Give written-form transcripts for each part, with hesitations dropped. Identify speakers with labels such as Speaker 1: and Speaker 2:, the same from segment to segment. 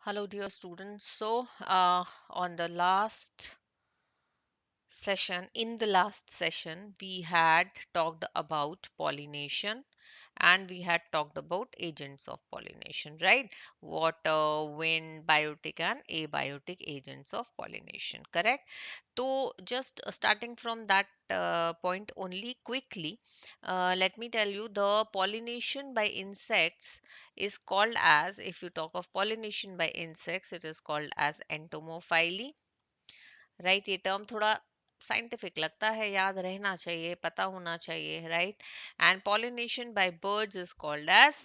Speaker 1: Hello, dear students. On the last in the last session, we had talked about pollination and we had talked about agents of pollination, right? Water, wind, biotic, and abiotic agents of pollination, correct? So, just starting from that point only quickly, let me tell you the pollination by insects is called as, if you talk of pollination by insects, it is called as entomophily, right? ये टर्म थोड़ा scientific लगता है, याद रहना चाहिए, पता होना चाहिए, right? And pollination by birds is called as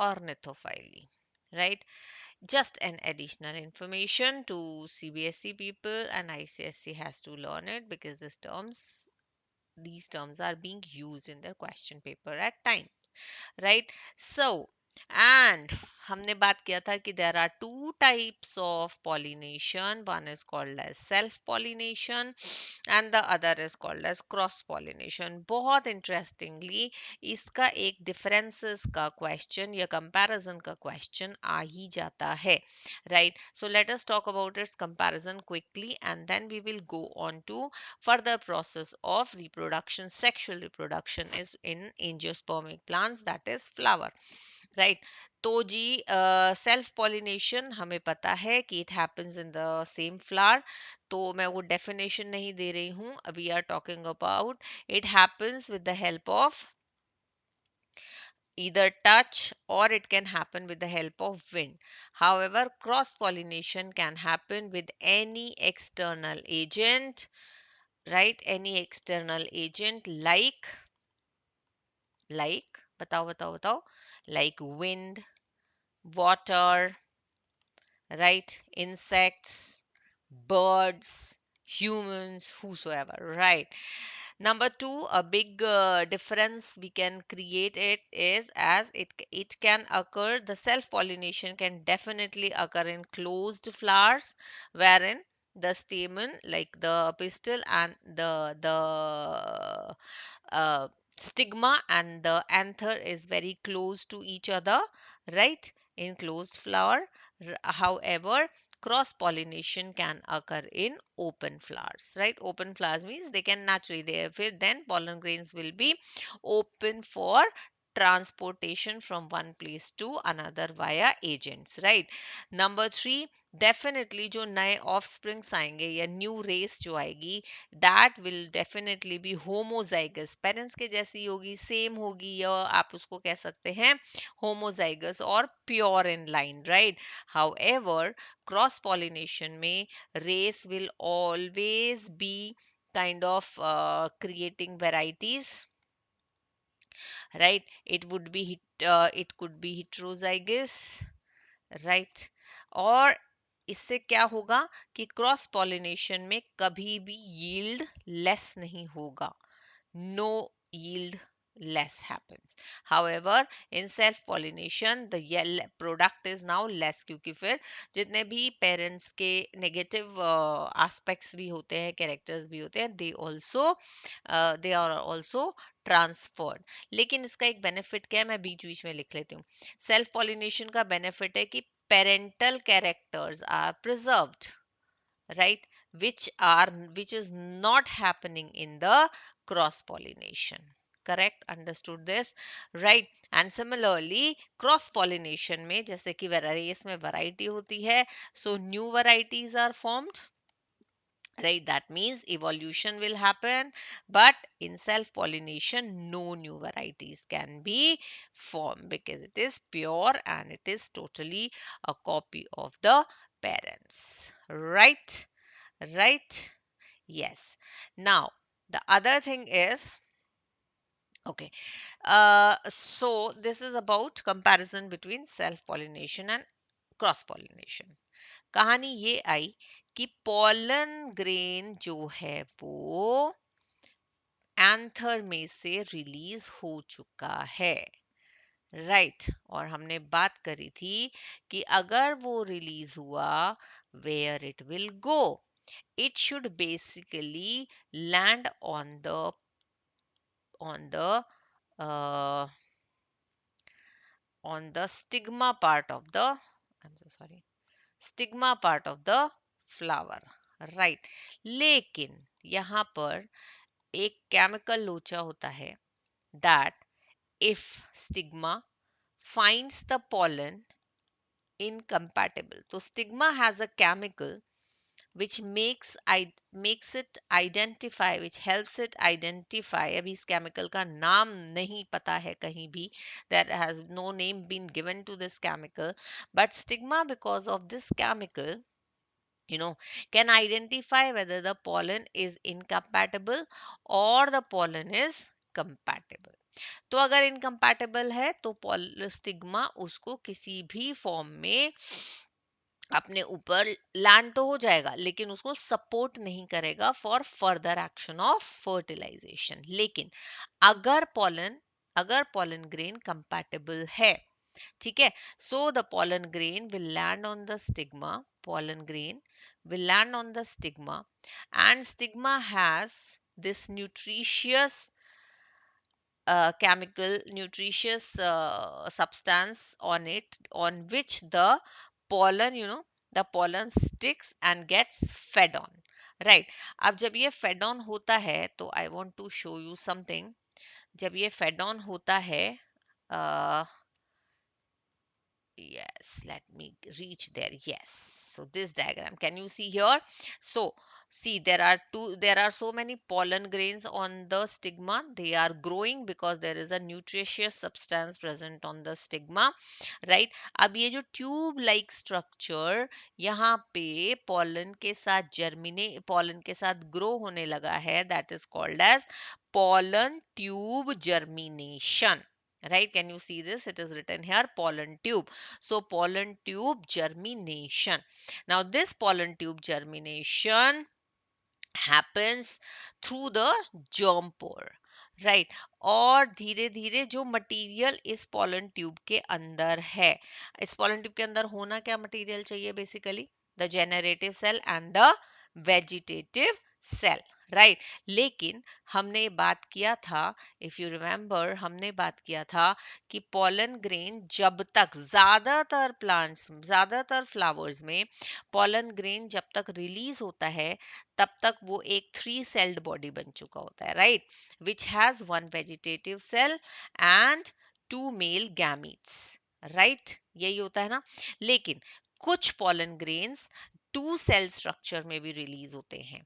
Speaker 1: ornithophyly, right? Just an additional information to CBSE people, and ICSE has to learn it because these terms are being used in their question paper at times, right? So, and हमने बात किया था कि there are two types of pollination. One is called as self pollination and the other is called as cross pollination. बहुत interestingly इसका एक differences का question या comparison का question आ ही जाता है, right? So let us talk about its comparison quickly and then we will go on to further process of reproduction. Sexual reproduction is in angiospermic plants, that is flower, right? तो जी self pollination हमें पता है कि it happens in the same flower, तो मैं वो definition नहीं दे रही हूँ. We are talking about it happens with the help of either touch or it can happen with the help of wind. However, cross pollination can happen with any external agent, right? Any external agent like बताओ like wind, water, right? Insects, birds, humans, whosoever, right? Number two, a big difference we can create it is as it can occur, the self pollination can definitely occur in closed flowers wherein the stamen, like the pistil and the stigma and the anther is very close to each other, right? In closed flower. However, cross pollination can occur in open flowers, right? Open flowers means they can naturally, therefore then pollen grains will be open for transportation from one place to another via agents, right? Number three, definitely जो नए of springs आएंगे या new race जो आएगी, that will definitely be homozygous, parents के जैसी होगी, same होगी, या आप उसको कह सकते हैं होमोजाइगस और pure in line, right? However cross pollination में race will always be kind of creating varieties, right? It could be heterozygous, right? और इससे क्या होगा कि क्रॉस पॉलिनेशन में कभी भी यील्ड लेस नहीं होगा, no yield less happens. However, in self pollination the product is now less, क्योंकि फिर जितने भी पेरेंट्स के नेगेटिव एस्पेक्ट्स भी होते हैं, कैरेक्टर्स भी होते हैं, दे आर ऑल्सो ट्रांसफर्ड. लेकिन इसका एक बेनिफिट क्या है, मैं बीच बीच में लिख लेती हूँ. सेल्फ पॉलिनेशन का बेनिफिट है कि parental characters are preserved, right? Which is not happening in the cross pollination, correct? Understood this, right? And similarly cross pollination में जैसे कि रेस में वैरायटी होती है, so new varieties are formed, right? That means evolution will happen, but in self pollination no new varieties can be formed because it is pure and it is totally a copy of the parents, right? Right? Yes. Now the other thing is, okay, so this is about comparison between self pollination and cross pollination. कहानी ये आई कि pollen grain जो है वो anther में से release हो चुका है, राइट? और हमने बात करी थी कि अगर वो रिलीज हुआ, where it will go, it should basically land on the uh, on the stigma part of the, I'm so sorry, stigma part of the flower, right. लेकिन यहाँ पर एक केमिकल लोचा होता है that if stigma finds the pollen incompatible, तो stigma has a chemical which makes it identify, which helps it identify, अभी इस chemical का नाम नहीं पता है कहीं भी, that has no name been given to this chemical, but stigma because of this chemical, you know, can identify whether the pollen is incompatible or the pollen is compatible. तो अगर इनकम्पैटिबल है तो स्टिग्मा उसको किसी भी form में अपने ऊपर लैंड तो हो जाएगा, लेकिन उसको सपोर्ट नहीं करेगा for further action of fertilization. लेकिन अगर पॉलन ग्रेन कंपैटिबल है, ठीक है, so the pollen grain will land on the stigma, pollen grain will land on the stigma, and stigma has this nutritious substance on it, on which the pollen, the pollen sticks and gets fed on, right? अब जब ये fed on होता है तो I want to show you something. जब ये fed on होता है, uh, yes, let me reach there. Yes, so this diagram, can you see here? So see, there are so many pollen grains on the stigma. They are growing because there is a nutritious substance present on the stigma, right? अब ये जो tube like structure यहाँ पे pollen के साथ grow होने लगा है, that is called as pollen tube germination, right? Can you see this? It is written here, pollen tube. So pollen tube germination. Now this pollen tube germination happens through the germ pore, right? और धीरे धीरे जो material इस pollen tube के अंदर है, इस pollen tube के अंदर होना क्या मटेरियल चाहिए? Basically the generative cell and the vegetative cell, right? लेकिन हमने बात किया था, इफ यू रिमेंबर, हमने बात किया था कि पॉलन ग्रेन जब तक ज्यादातर फ्लावर्स में पॉलन ग्रेन जब तक रिलीज होता है, तब तक वो एक 3 सेल्ड बॉडी बन चुका होता है, right? Which has 1 vegetative cell and 2 male gametes, right? यही होता है ना। लेकिन कुछ पॉलन ग्रेन्स 2 सेल स्ट्रक्चर में भी रिलीज होते हैं,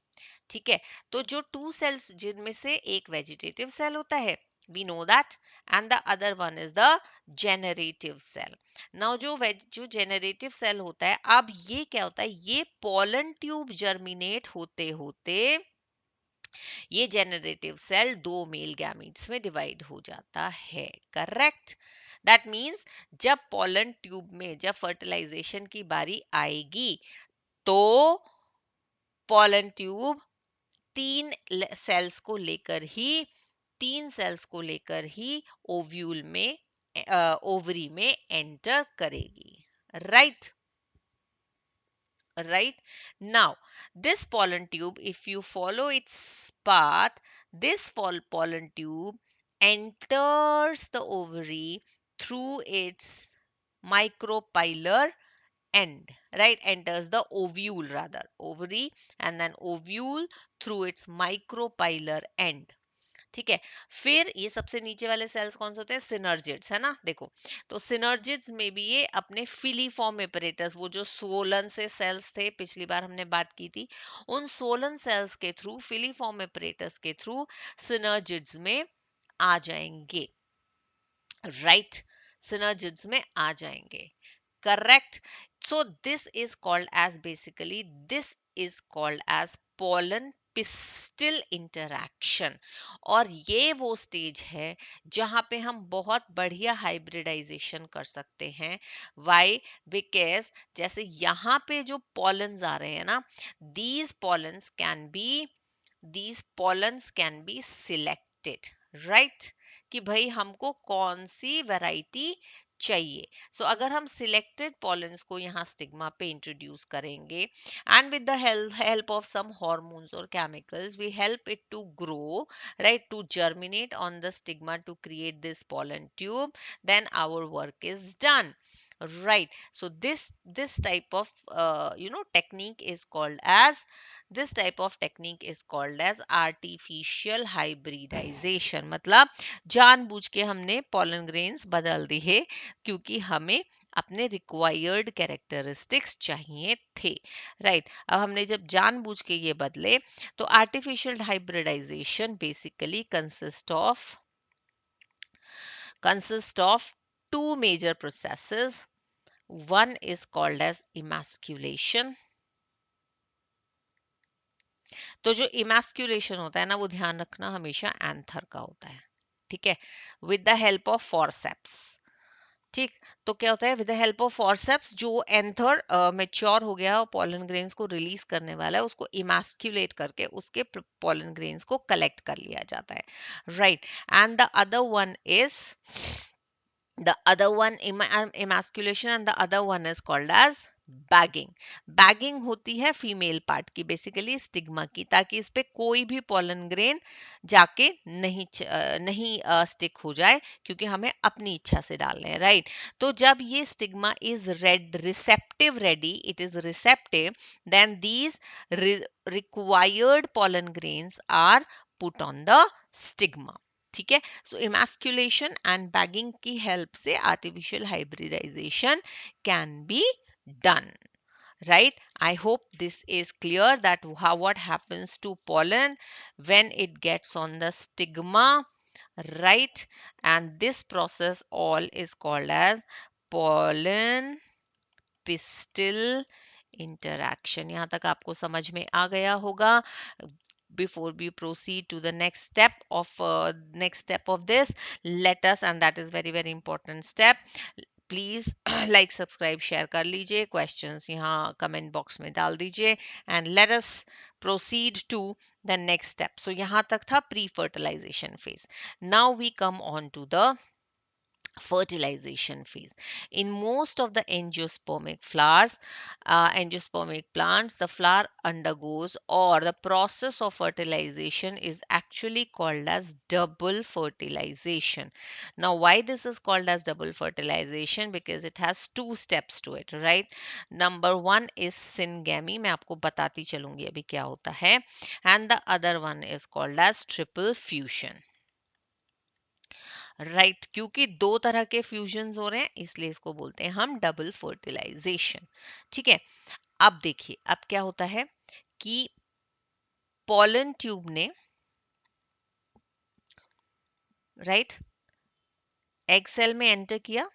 Speaker 1: ठीक है? तो जो 2 सेल्स, जिनमें से एक वेजिटेटिव सेल होता है, we know that, and the other one is the generative cell. now जो जेनरेटिव सेल होता है, अब ये क्या होता है, ये pollen ट्यूब जर्मिनेट होते होते ये जेनरेटिव सेल 2 मेल गैमीट्स में डिवाइड हो जाता है, करेक्ट? दैट मीन्स जब pollen ट्यूब में जब फर्टिलाइजेशन की बारी आएगी, तो pollen ट्यूब तीन सेल्स को लेकर ही ओवरी में एंटर करेगी, right? right? Now this pollen tube, if you follow its path, this pollen tube enters the ovary through its micropylar end, right? Enters the ovule, rather ovary, and then ovule through its micropylar end, ठीक है? फिर ये सबसे नीचे वाले sales कौन से होते हैं? सिनर्जिड्स, है ना? देखो, तो सिनर्जिड्स में भी ये अपने फिलीफॉर्म एपरेटस, वो जो सोलन से सेल्स थे, पिछली बार हमने बात की थी, उन सोलन सेल्स के थ्रू, फिलीफॉर्म एपरेटस के थ्रू सिनर्जिड्स में आ जाएंगे, राइट? सिनर्जिड्स में आ जाएंगे, correct? so this is called as pollen pistil interaction, और ये वो स्टेज है जहां पे हम बहुत बढ़िया हाइब्रिडाइजेशन कर सकते हैं। वाई? बिकॉज जैसे यहाँ पे जो पॉलन्स आ रहे हैं ना, these pollens can be selected, right? कि भाई हमको कौन सी वैरायटी चाहिए। सो अगर हम सिलेक्टेड पॉलेंस को यहाँ स्टिग्मा पे इंट्रोड्यूस करेंगे, and with the help of some hormones और chemicals, we help it to grow, right, to germinate on the stigma to create this pollen tube, then our work is done, Right. So this type of technique is called as artificial hybridization. मतलब जानबूझ के हमने pollen grains बदल दिए क्योंकि हमें अपने required characteristics चाहिए थे. राइट. अब हमने जब जानबूझ के ये बदले तो artificial hybridization basically consist of two major processes. One is called as emasculation. तो जो emasculation होता है ना वो ध्यान रखना हमेशा एंथर का होता है. ठीक है. With the help of forceps. ठीक. तो क्या होता है with the help of forceps जो एंथर मेच्योर हो गया और पॉलन ग्रेन्स को रिलीज करने वाला है उसको इमास्क्यूलेट करके उसके पॉलन ग्रेन्स को कलेक्ट कर लिया जाता है. Right. And the other one is the other one emasculation and the other one is called as bagging होती है फीमेल पार्ट की बेसिकली स्टिग्मा की ताकि इस पे कोई भी पॉलन ग्रेन जाके नहीं स्टिक हो जाए क्योंकि हमें अपनी इच्छा से डालने हैं. राइट. तो जब ये stigma is ready it is receptive then these required pollen grains are put on the stigma. ठीक है. सो इमास्कुलेशन एंड बैगिंग की हेल्प से artificial hybridization can be done. Right. I hope this is clear that what happens to pollen when it gets on the stigma. Right. And this process all is called as pollen pistil interaction. यहाँ तक आपको समझ में आ गया होगा. Before we proceed to the next step of this, let us, and that is very important step, please like subscribe share कर लीजिए. Questions यहाँ कमेंट बॉक्स में डाल दीजिए and let us proceed to the next step. So यहाँ तक था pre fertilization phase. Now we come on to the fertilization phase. In most of the angiospermic plants, the flower undergoes or the process of fertilization is actually called as double fertilization. Now, why this is called as double fertilization? Because it has two steps to it, right? Number one is syngamy. मैं आपको बताती चलूंगी अभी क्या होता है. And the other one is called as triple fusion. Right. क्योंकि दो तरह के फ्यूजन हो रहे हैं इसलिए इसको बोलते हैं हम डबल फर्टिलाइजेशन. ठीक है. अब देखिए अब क्या होता है कि पॉलन ट्यूब ने राइट एग सेल में एंटर किया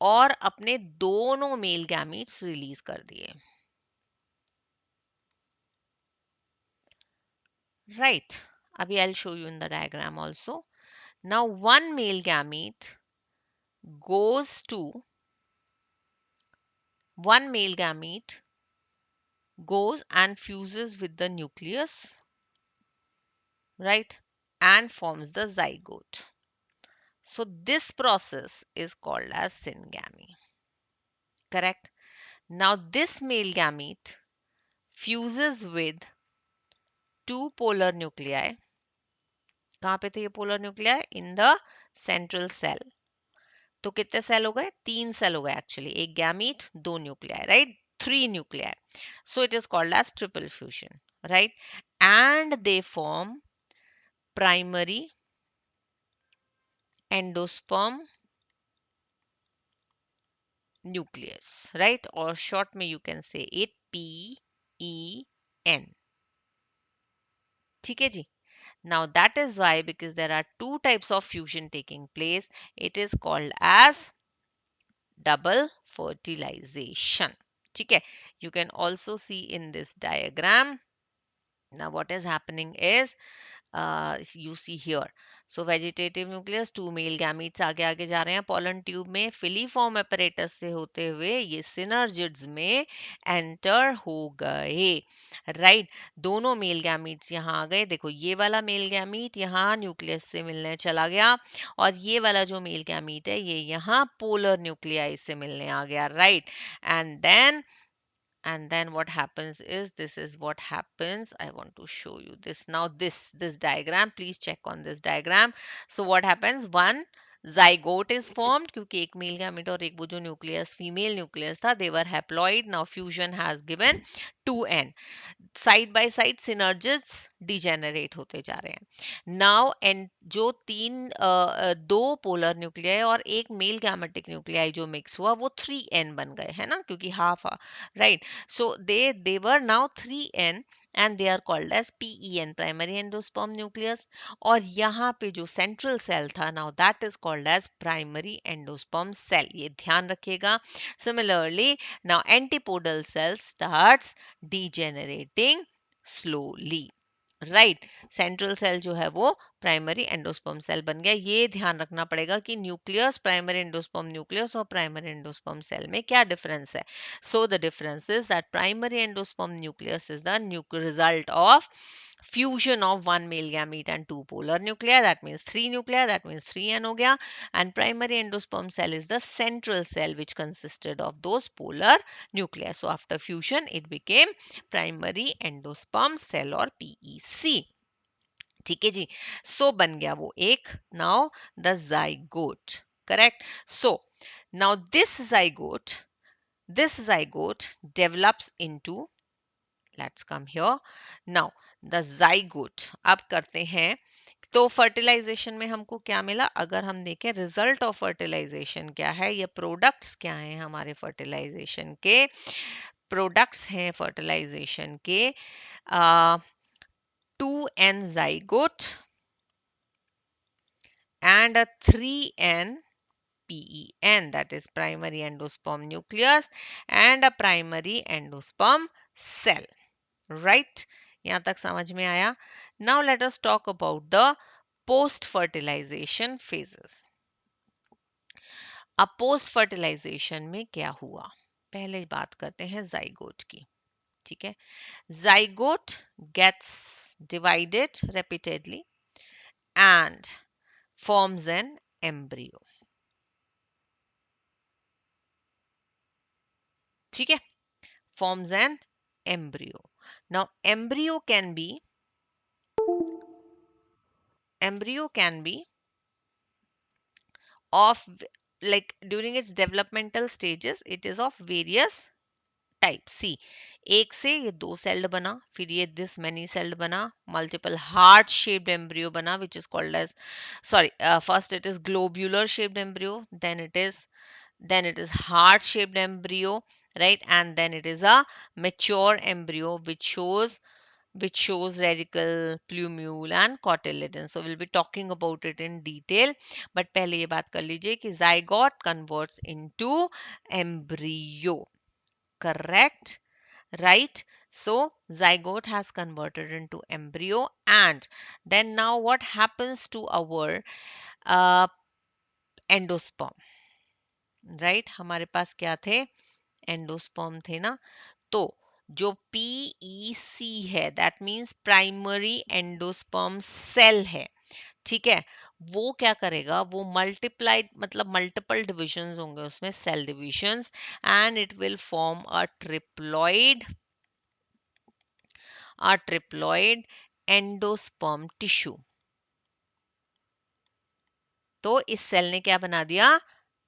Speaker 1: और अपने दोनों मेल गैमीट्स रिलीज कर दिए. राइट. अभी I will show you in the diagram also. Now one male gamete goes to one male gamete goes and fuses with the nucleus, right, and forms the zygote. So this process is called as syngamy. Correct. Now this male gamete fuses with two polar nuclei. कहाँ पे थे ये polar nuclei? In the central cell. तो कितने cell हो गए? 3 cell हो गए एक्चुअली. एक gamete, 2 nuclei, right? 3 nuclei. So it is called as triple fusion, right? And they form primary endosperm nucleus, right? Or short में you can say it PEN. ठीक है जी. Now that is why, because there are two types of fusion taking place, it is called as double fertilization. ठीक है. You can also see in this diagram. Now what is happening is you see here. So vegetative nucleus, two male gametes आगे आगे जा रहे हैं pollen tube में. filiform apparatus से होते हुए ये synergids में enter हो गए. right. दोनों male gametes यहाँ आ गए. देखो ये वाला male gamete यहाँ nucleus से मिलने चला गया और ये वाला जो male gamete है ये यहाँ polar nuclei से मिलने आ गया. right. And then what happens is, this is what happens. I want to show you this now. This diagram, please check on this diagram. So what happens? One zygote is formed क्योंकि एक male gamete और एक वो जो nucleus female nucleus था, they were haploid. Now fusion has given 2n. Side by side synergids degenerate होते जा रहे हैं. नाउ एंड जो दो पोलर न्यूक्लियाई और एक मेल गैमेटिक न्यूक्लियाई जो मिक्स हुआ वो 3n बन गए है ना, क्योंकि half, right. So they were now 3n and they are called as PEN, primary endosperm nucleus. और यहाँ पे जो सेंट्रल सेल था, now that is called as primary endosperm cell. ये ध्यान रखिएगा. Similarly, now antipodal cell starts degenerating slowly. Right. Central cell जो है वो प्राइमरी एंडोस्पर्म सेल बन गया. ये ध्यान रखना पड़ेगा कि न्यूक्लियस, प्राइमरी एंडोस्पर्म न्यूक्लियस और प्राइमरी एंडोस्पर्म सेल में क्या डिफरेंस है. So the difference is that primary endosperm nucleus is the result of fusion of one male gamete and two polar nuclei. That means three nuclei. That means 3n हो गया. And primary endosperm cell is the central cell which consisted of those polar nuclei. So after fusion, it became primary endosperm cell और PEC. ठीक है जी. सो बन गया वो एक. Now the zygote. Correct. So now this zygote develops into, let's come here. Now the zygote, अब करते हैं. तो फर्टिलाइजेशन में हमको क्या मिला, अगर हम देखें रिजल्ट ऑफ फर्टिलाइजेशन क्या है, ये प्रोडक्ट्स क्या हैं हमारे फर्टिलाइजेशन के. प्रोडक्ट्स हैं फर्टिलाइजेशन के 2n zygote and a 3n PEN, that is primary endosperm nucleus and a primary endosperm cell. Right? यहाँ तक समझ में आया. Now let us talk about the post fertilization phases. अब पोस्ट फर्टिलाइजेशन में क्या हुआ, पहले बात करते हैं जाइगोट की. ठीक है. Zygote gets divided repeatedly and forms an embryo. ठीक है. Forms an embryo. Now embryo can be of, like during its developmental stages it is of various types. See, एक से ये दो सेल्ड बना, फिर ये this many celled बना, multiple heart shaped embryo बना which is called as, sorry, first it is globular shaped embryo, then it is heart shaped embryo, right, and then it is a mature embryo which shows radical, plumule and cotyledon. So we'll be talking about it in detail. But पहले ये बात कर लीजिए कि zygote converts into embryo. Correct? Right? So zygote has converted into embryo, and then now what happens to our endosperm? Right? हमारे पास क्या थे? Endosperm थे ना. तो जो PEC है, that means primary endosperm cell है, ठीक है, वो क्या करेगा, वो मल्टीप्लाई, मतलब मल्टीपल डिविजन्स होंगे उसमें, cell divisions, and it will form a triploid endosperm tissue. तो इस सेल ने क्या बना दिया,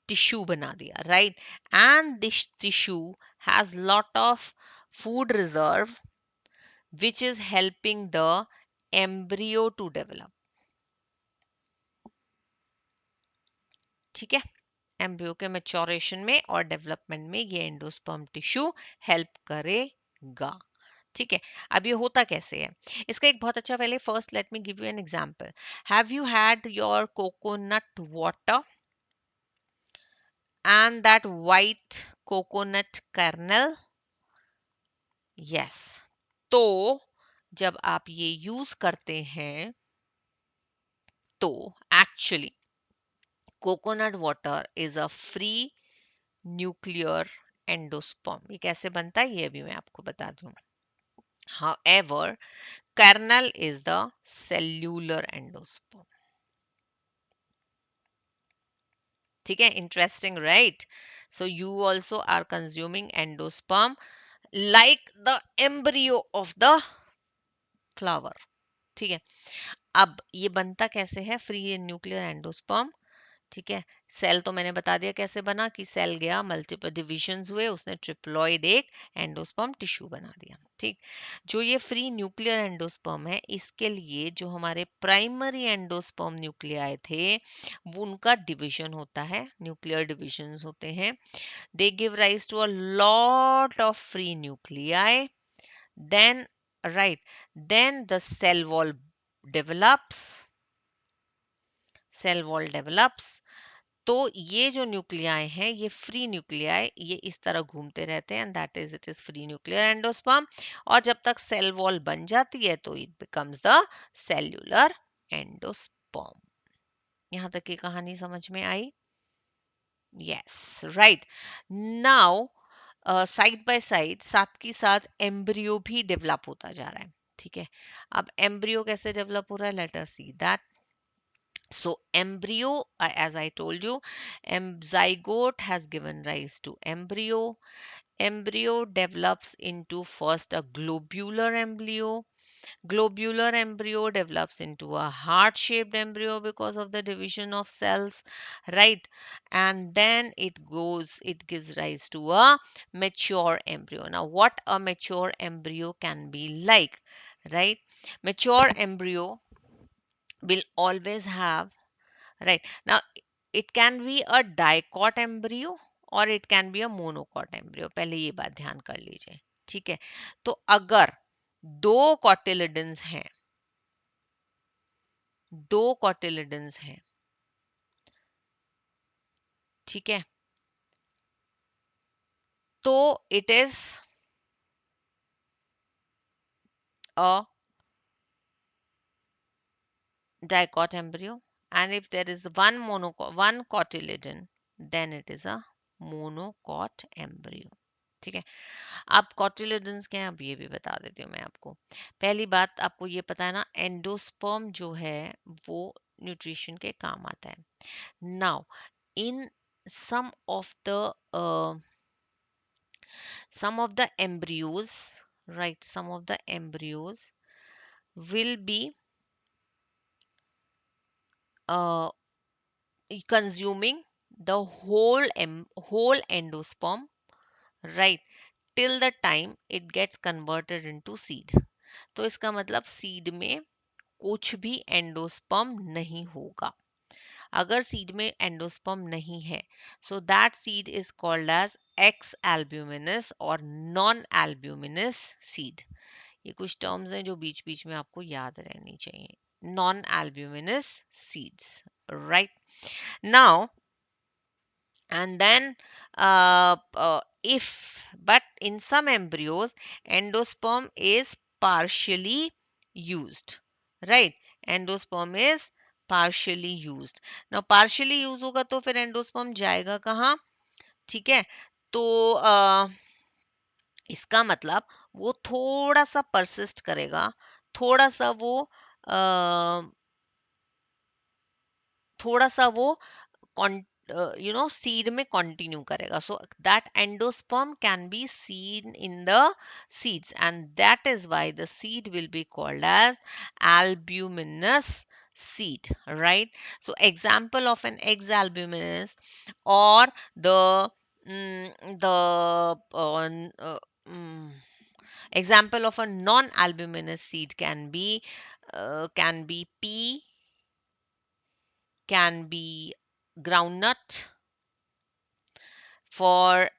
Speaker 1: टिश्यू बना दिया, right. And this tissue has lot of food reserve which is helping the embryo to develop. ठीक है. एम्ब्रियो के मैच्योरेशन में और डेवलपमेंट में ये एंडोस्पर्म टिश्यू हेल्प करेगा. ठीक है. अब ये होता कैसे है, इसका एक बहुत अच्छा, पहले first let me give you an example. Have you had your coconut water and that white coconut kernel? Yes. तो जब आप ये यूज करते हैं तो actually coconut water is a free nuclear endosperm. ये कैसे बनता है ये भी मैं आपको बता दूं. However, kernel is the cellular endosperm. ठीक है. Interesting, right? So you also are consuming endosperm like the embryo of the flower. ठीक है. अब ये बनता कैसे है फ्री न्यूक्लियर एंडोस्पर्म? ठीक है, सेल तो मैंने बता दिया कैसे बना, कि सेल गया, मल्टीपल डिविजन्स हुए, उसने ट्रिप्लॉइड एक एंडोस्पर्म टिश्यू बना दिया। ठीक, जो ये फ्री न्यूक्लियर एंडोस्पर्म है, इसके लिए जो हमारे प्राइमरी एंडोस्पर्म न्यूक्लियाई थे, वो उनका डिवीजन होता है, न्यूक्लियर डिविजन्स होते हैं। They give rise to a lot of free nuclei, then right, then the cell wall develops, cell wall develops. तो ये जो न्यूक्लियाई हैं, ये फ्री न्यूक्लियाई, ये इस तरह घूमते रहते हैं, that is it is free nuclear endosperm. और जब तक सेल वॉल बन जाती है तो it becomes the cellular endosperm. यहां तक की कहानी समझ में आई? Yes, right. Now side by side, साथ के साथ एम्ब्रियो भी डेवलप होता जा रहा है। ठीक है, अब एम्ब्रियो कैसे डेवलप हो रहा है, let us see that. So embryo, as I told you, zygote has given rise to embryo. Embryo develops into first a globular embryo. Globular embryo develops into a heart-shaped embryo because of the division of cells, right? And then it gives rise to a mature embryo. Now, what a mature embryo can be like, right? Mature embryo will always have, right? Now, it can be a dicot embryo और it can be a monocot embryo. पहले ये बात ध्यान कर लीजिए, ठीक है? तो अगर दो कॉटिलिडन्स हैं, दो कॉटिलिडन्स हैं, ठीक है, तो it is a dicot embryo, and if there is one cotyledon, then it is a monocot embryo. ठीक है, आप कॉटिलिडन्स क्या है, अब ये भी बता देती हूँ मैं आपको। पहली बात, आपको ये पता है ना, एंडोस्पर्म जो है वो न्यूट्रिशन के काम आता है। Now in some of the uh, some of the embryos, right, some of the embryos will be uh, consuming the whole endosperm, right, till the time it gets converted into seed. तो इसका मतलब seed में कुछ भी endosperm नहीं होगा। अगर seed में एंडोस्पर्म नहीं है, so that seed is called as ex albuminous और नॉन एल्ब्यूमिनस सीड। ये कुछ टर्म्स हैं जो बीच बीच में आपको याद रहनी चाहिए। Non albuminous seeds, right? Now and then if but in some embryos endosperm is partially used, right? Endosperm is partially used. Now partially use होगा तो फिर endosperm जाएगा कहाँ? ठीक है, तो इसका मतलब वो थोड़ा सा persist करेगा, थोड़ा सा वो थोड़ा सा वो सीड में कंटिन्यू करेगा, so that endosperm can be seen in the seeds and that is why the seed will be called as albuminous seed, right? So example of an exalbuminous or the mm, example of a non-albuminous seed can be pea, can be groundnut. For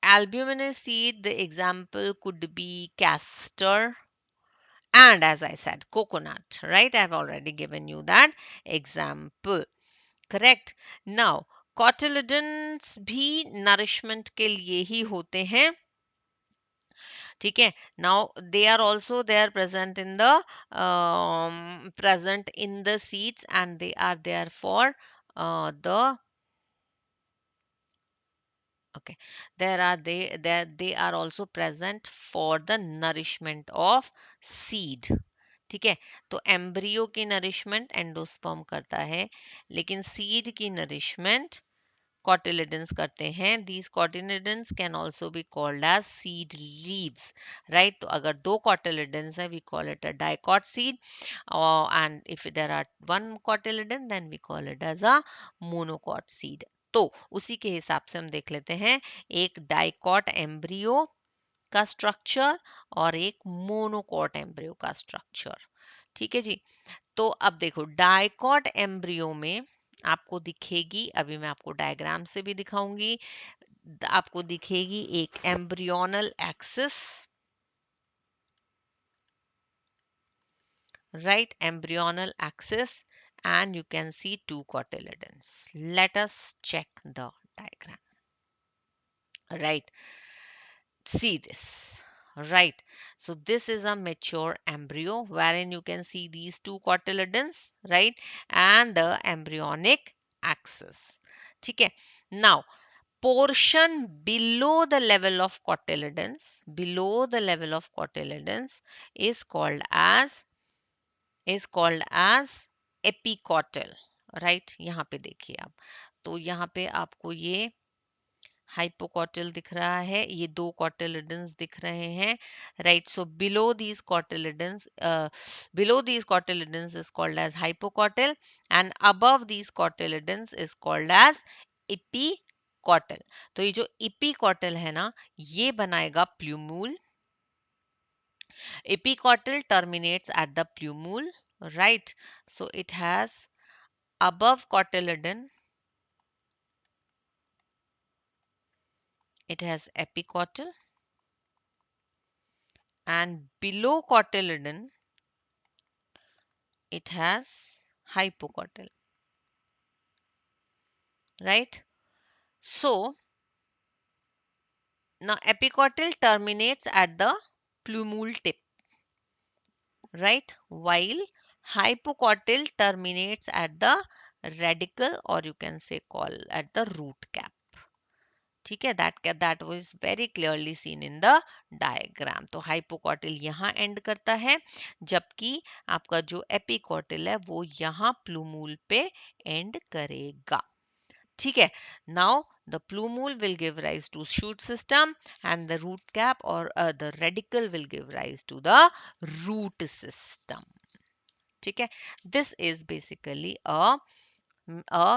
Speaker 1: albuminous seed, the example could be castor and, as I said, coconut, right? I've already given you that example. Correct. Now, cotyledons भी nourishment के लिए ही होते हैं, ठीक है? Now they are also there present in the seeds, and they are there for the okay, they are also present for the nourishment of seed, ठीक है? तो एम्ब्रियो की नरिशमेंट एंडोस्पर्म करता है, लेकिन सीड की नरिशमेंट cotyledons करते हैं, these cotyledons can also be called as seed leaves, right? तो अगर दो cotyledons है, we call it a dicot seed, and if there are one cotyledon, then we call it as a monocot seed. तो उसी के हिसाब से हम देख लेते हैं एक डाइकॉट एम्ब्रियो का स्ट्रक्चर और एक मोनोकॉट एम्ब्रियो का स्ट्रक्चर। ठीक है जी। तो अब देखो डाइकॉट एम्ब्रियो में आपको दिखेगी, अभी मैं आपको डायग्राम से भी दिखाऊंगी, आपको दिखेगी एक embryonal axis, right, embryonal axis, and you can see two cotyledons. Let us check the diagram. Right, see this. Right, so this is a mature embryo wherein you can see these two cotyledons, right, and the embryonic axis. Okay, now portion below the level of cotyledons is called as epicotyl, right. यहाँ पे देखिए आप, तो यहाँ पे आपको ये hypocotyl दिख रहा है, ये दो कॉटिलिडन्स दिख रहे हैं, right. So below these cotyledons is called as hypocotyl, and above these cotyledons is called as एपिकॉटल। तो ये जो एपिकॉटल है ना, ये बनाएगा plumule. Epicotyl terminates at the plumule, right? So it has above cotyledon, it has epicotyl, and below cotyledon, it has hypocotyl, right? So now epicotyl terminates at the plumule tip, right? While hypocotyl terminates at the radicle, or you can say call at the root cap. ठीक है, that was very clearly seen in the diagram. तो हाइपोकॉटिल यहाँ and करता है, जबकि आपका जो एपिकॉटिल है वो यहाँ प्लूमूल पे एंड करेगा। ठीक है, now the plumule will give rise to shoot system, and the root cap or the radicle will give rise to the root system. ठीक है, this is basically a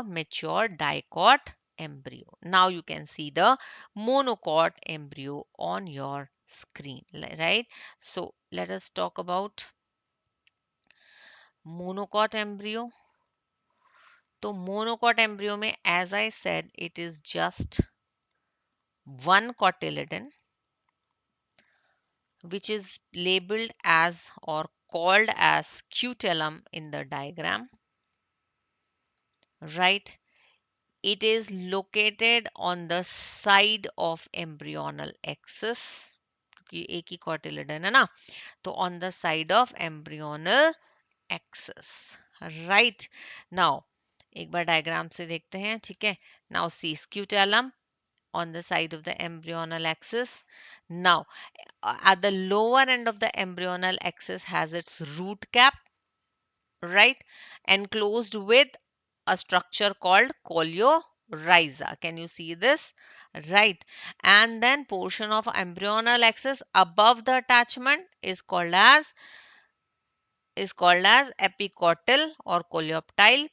Speaker 1: mature dicot embryo. Now you can see the monocot embryo on your screen, right? So let us talk about monocot embryo. तो monocot embryo में, as I said, it is just one cotyledon which is labeled as or called as scutellum in the diagram, right? It is located on the side of embryonal axis, क्योंकि एक ही cotyledon है ना, तो on the side of embryonal axis, right? Now एक बार diagram से देखते हैं, ठीक है। Now see scutellum on the side of the embryonal axis. Now at the lower end of the embryonal axis has its root cap, right, enclosed with a structure called coleorhiza. Can you see this? Right. And then portion of embryonal axis above the attachment is called as epicotyl or coleoptile,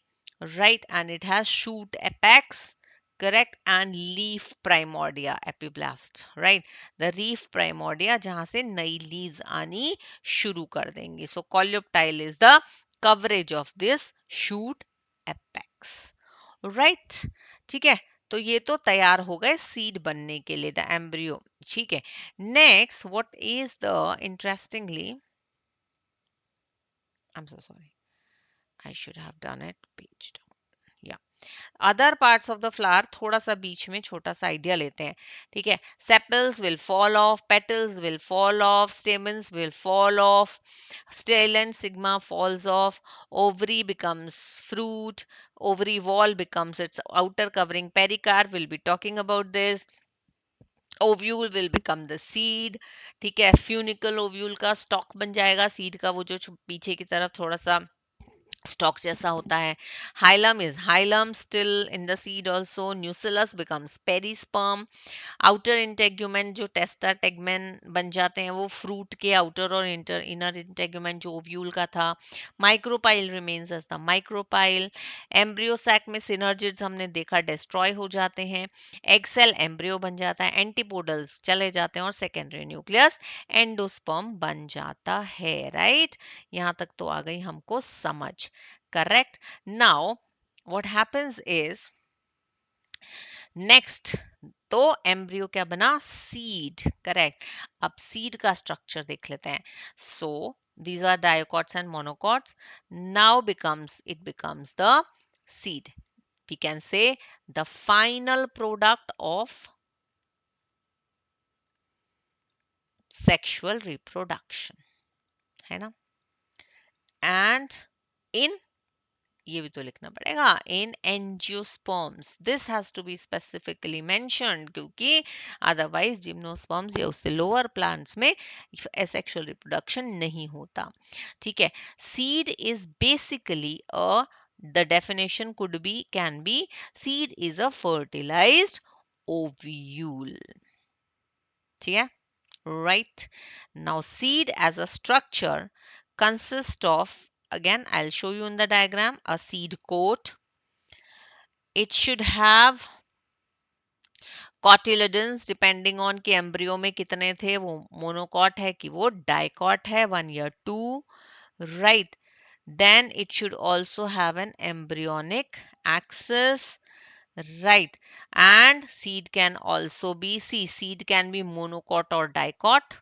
Speaker 1: right, and it has shoot apex, correct, and leaf primordia, epiblast, right, the leaf primordia जहां से नई leaves आनी शुरू कर देंगी. So coleoptile is the coverage of this shoot apex, right. ठीक है, तो ये तो तैयार हो गए सीड बनने के लिए, द एम्ब्रियो. ठीक है, next what is the interestingly, I'm so sorry. I should have done it page down. Yeah. Other parts of the flower, थोड़ा सा बीच में छोटा सा आइडिया लेते हैं. ठीक है, sepals will fall off, petals will fall off, stamens will fall off, style and sigma falls off, ovary becomes fruit, ovary wall becomes its outer covering, pericarp will be talking about this, ovule will become the seed. ठीक है, funicle ovule का stock बन जाएगा seed का, वो जो पीछे की तरफ थोड़ा सा स्टॉक जैसा होता है. Hilum is hilum still in the seed also. न्यूसिलस becomes perisperm. Outer integument जो टेस्टा टेगमेन बन जाते हैं वो फ्रूट के आउटर और इनर इंटेग्यूमेंट जो ओव्यूल का था. Micropyle remains as the micropyle. Embryo sac में सिनर्जिड्स हमने देखा डिस्ट्रॉय हो जाते हैं. एग सेल एम्ब्रियो बन जाता है. एंटीपोडल्स चले जाते हैं और सेकेंडरी न्यूक्लियस एंडोस्पर्म बन जाता है. राइट, यहाँ तक तो आ गई हमको समझ. Correct. Now what happens is next तो एम्ब्रियो क्या बना, सीड. करेक्ट. अब सीड का स्ट्रक्चर देख लेते हैं. सो these are diocots and monocots. Now it becomes the seed. We can say the final product of sexual reproduction, है ना. And in ये भी तो लिखना पड़ेगा, in angiosperms. This has to be specifically mentioned क्योंकि अदरवाइज जिम्नोस्पर्म्स या उससे लोअर प्लांट्स में सेक्सुअल रिप्रोडक्शन नहीं होता. ठीक है. Seed is basically a the definition could be can be seed is a fertilized ovule. ठीक है. Right. Now seed as a structure consists of, again I'll show you in the diagram, a seed coat. It should have cotyledons depending on कि embryo में कितने थे, वो monocot है कि वो डाइकॉट है, 1 या 2. Right. Then it should also have an embryonic axis. Right. And seed can also be, seed can be monocot or dicot.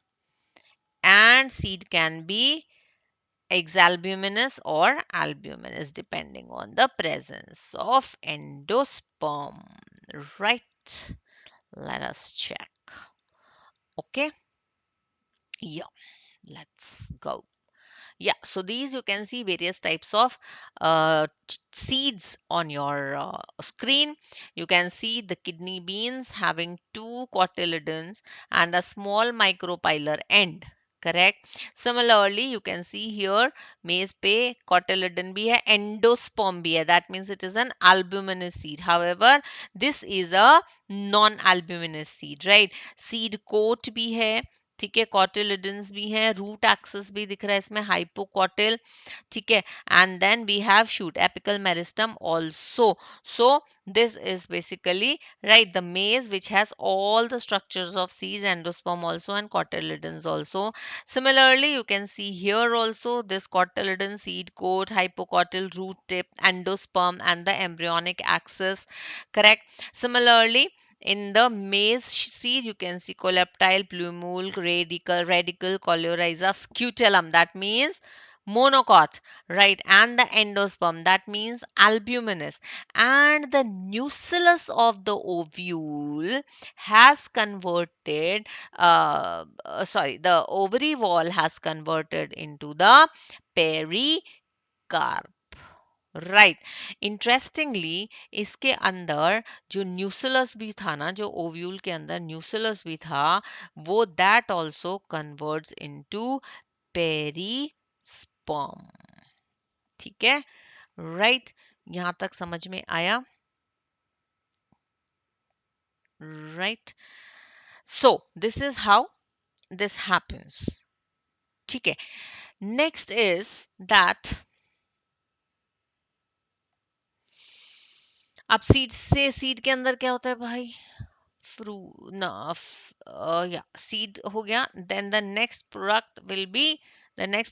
Speaker 1: And seed can be exalbuminous or albuminous depending on the presence of endosperm. Right. Let us check. Okay. Yeah. Let's go. Yeah, so these you can see various types of seeds on your screen. You can see the kidney beans having 2 cotyledons and a small micropylar end. Correct. Similarly, you can see here maize पे cotyledon भी है, endosperm भी है. That means it is an albuminous seed. However, this is a non-albuminous seed, right? Seed coat भी है. ठीक है. Cotyledons भी हैं, रूट एक्सिस भी दिख रहा है इसमें, हाइपोकॉटिल. ठीक है. And then we have shoot apical meristem also. So this is basically right the maize which has all the structures of seeds, endosperm also and cotyledons also. Similarly, you can see here also this cotyledon, seed coat, hypocotyl, root tip, endosperm and the embryonic axis. Correct. Similarly, in the maize seed, you can see coleptile, plumule, radicle, coleorhiza, scutellum. That means monocot, right? And the endosperm, that means albuminous. And the nucellus of the ovule has converted, the ovary wall has converted into the pericarp. Right. Interestingly इसके अंदर जो न्यूसिलस भी था ना, जो ovule के अंदर न्यूसिलस भी था, वो that also converts into perisperm. ठीक है. राइट. यहां तक समझ में आया. Right. So this is how this happens. ठीक है. नेक्स्ट इज दैट अब सीड के अंदर क्या होता है भाई, fruit no yeah, seed ho gaya. Then the next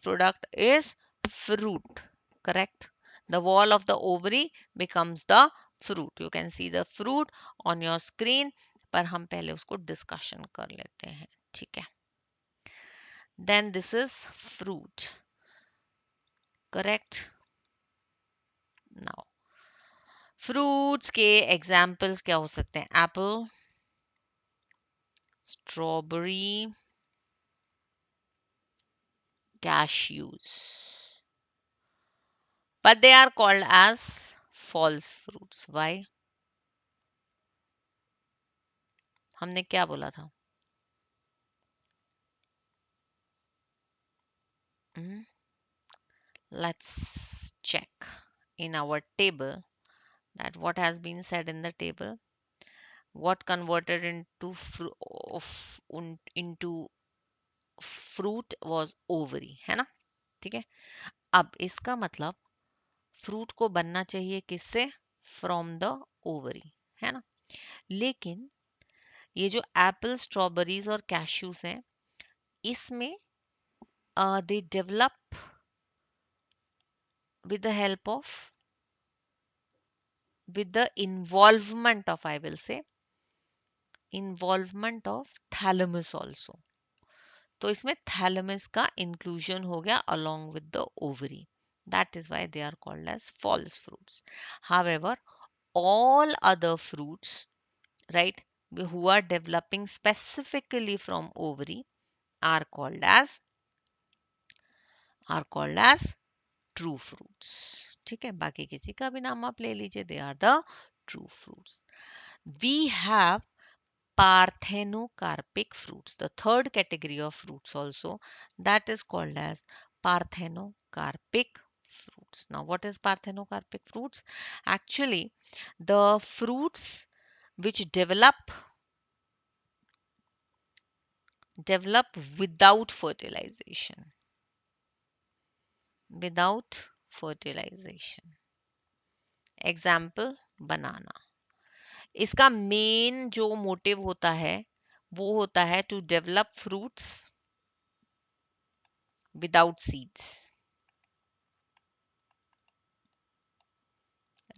Speaker 1: product is fruit. Correct. The wall of the ovary becomes the fruit. You can see the fruit on your screen, पर हम पहले उसको डिस्कशन कर लेते हैं. ठीक है. Then this is fruit. Correct. Now fruits के examples क्या हो सकते हैं, apple, strawberry, cashews, but they are called as false fruits. Why? हमने क्या बोला था? Let's check in our table that what has been said in the table, what converted into fruit was ovary, है ना? ठीक है, अब इसका मतलब फ्रूट को बनना चाहिए किससे? फ्रॉम द ओवरी, है ना? लेकिन ये जो एप्पल, स्ट्रॉबेरीज और कैश्यूज हैं, इसमें they develop with the help of, with the involvement of, I will say, involvement of thalamus also. तो इसमें thalamus का inclusion हो गया along with the ovary. That is why they are called as false fruits. However, all other fruits, right, who are developing specifically from ovary are called as true fruits. ठीक है, बाकी किसी का भी नाम आप ले लीजिए, they are the true fruits. We have parthenocarpic fruits, the third category of fruits also, that is called as parthenocarpic fruits. Now what is parthenocarpic fruits? Actually, the fruits which develop without fertilization, without fertilization. Example, banana. इसका main जो motive होता है वो होता है to develop fruits without seeds,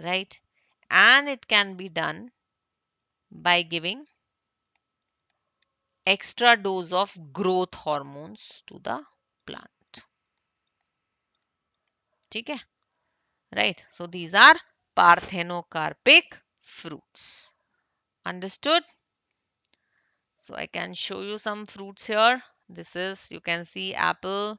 Speaker 1: right, and it can be done by giving extra dose of growth hormones to the plant. ठीक है, right? So these are parthenocarpic fruits. Understood? So I can show you some fruits here. This is, you can see apple,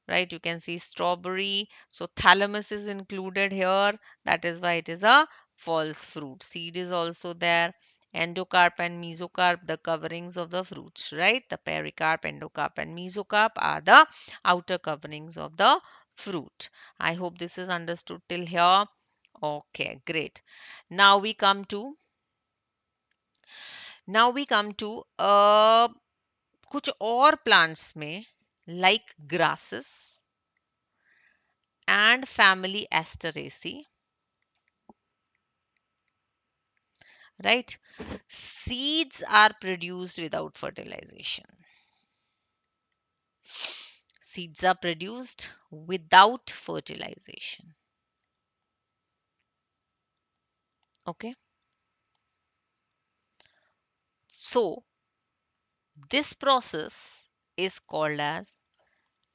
Speaker 1: right? You can see strawberry. So thalamus is included here. That is why it is a false fruit. Seed is also there. Endocarp and mesocarp, the coverings of the fruits, right? The pericarp, endocarp and mesocarp are the outer coverings of the fruit. I hope this is understood till here. Okay, great. Now we come to कुछ और plants में like grasses and family Asteraceae, right? Seeds are produced without fertilization. Seeds are produced without fertilization. Okay. So this process is called as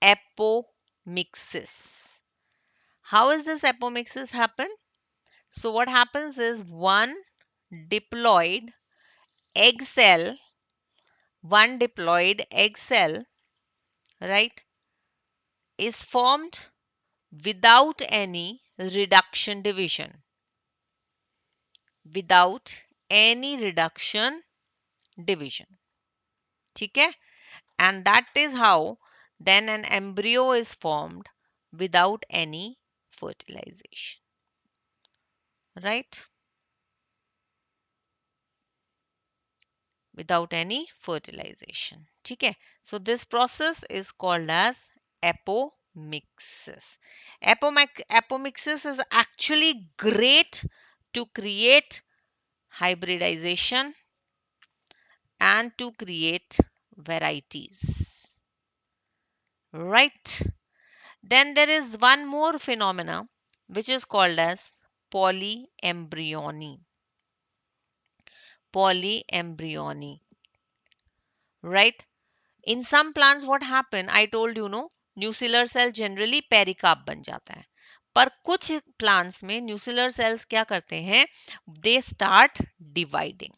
Speaker 1: apomixis. How is this apomixis happen? So what happens is one diploid egg cell, right, is formed without any reduction division. Without any reduction division. ठीक है? And that is how then an embryo is formed without any fertilization. Right? Without any fertilization. ठीक है? So this process is called as apomixis. Apomixis is actually great to create hybridization and to create varieties. Right? Then there is one more phenomena which is called as polyembryony. Polyembryony. Right? In some plants what happen, I told you no, nuclear cell generally pericarp बन जाता है. पर कुछ plants में nuclear cells क्या करते हैं? They start dividing.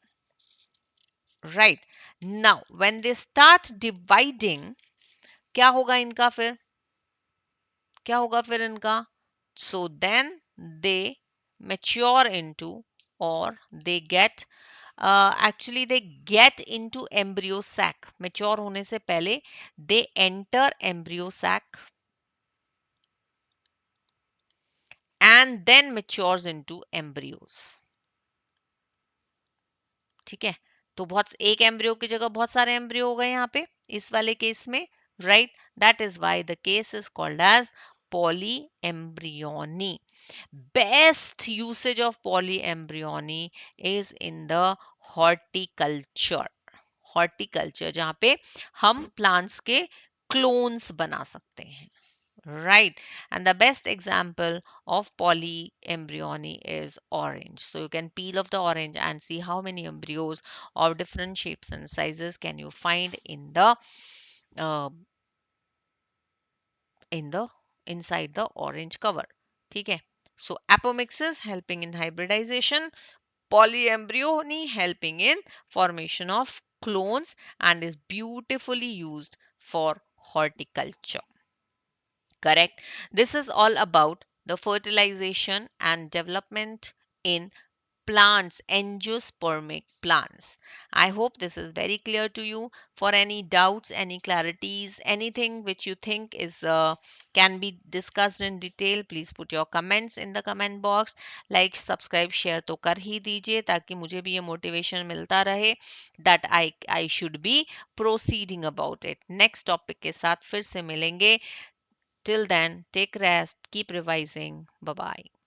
Speaker 1: Right. Now, when they start dividing, क्या होगा इनका फिर? क्या होगा फिर इनका? So then they mature into, or they get actually they get into embryo sac. Mature होने से पहले they enter embryo sac and then matures into embryos. ठीक है, तो बहुत एक एम्ब्रियो की जगह बहुत सारे एम्ब्रियो हो गए यहाँ पे इस वाले केस में, right? That is why the case is called as polyembryony. Best usage of polyembryony is in the horticulture. Horticulture जहाँ पे हम प्लांट्स के क्लोन्स बना सकते हैं, right? And the best example of polyembryony is orange. So you can peel off the orange and see how many embryos of different shapes and sizes can you find uh, in the inside the orange cover. ठीक है, so apomixis helping in hybridization, polyembryony helping in formation of clones, and is beautifully used for horticulture. Correct. This is all about the fertilization and development in plants, angiospermic plants. I hope this is very clear to you. For any doubts, any clarities, anything which you think is can be discussed in detail, please put your comments in the comment box. Like, subscribe, share तो कर ही दीजिए ताकि मुझे भी ये motivation मिलता रहे that I should be proceeding about it. Next topic के साथ फिर से मिलेंगे. Till then, take rest, keep revising. Bye bye.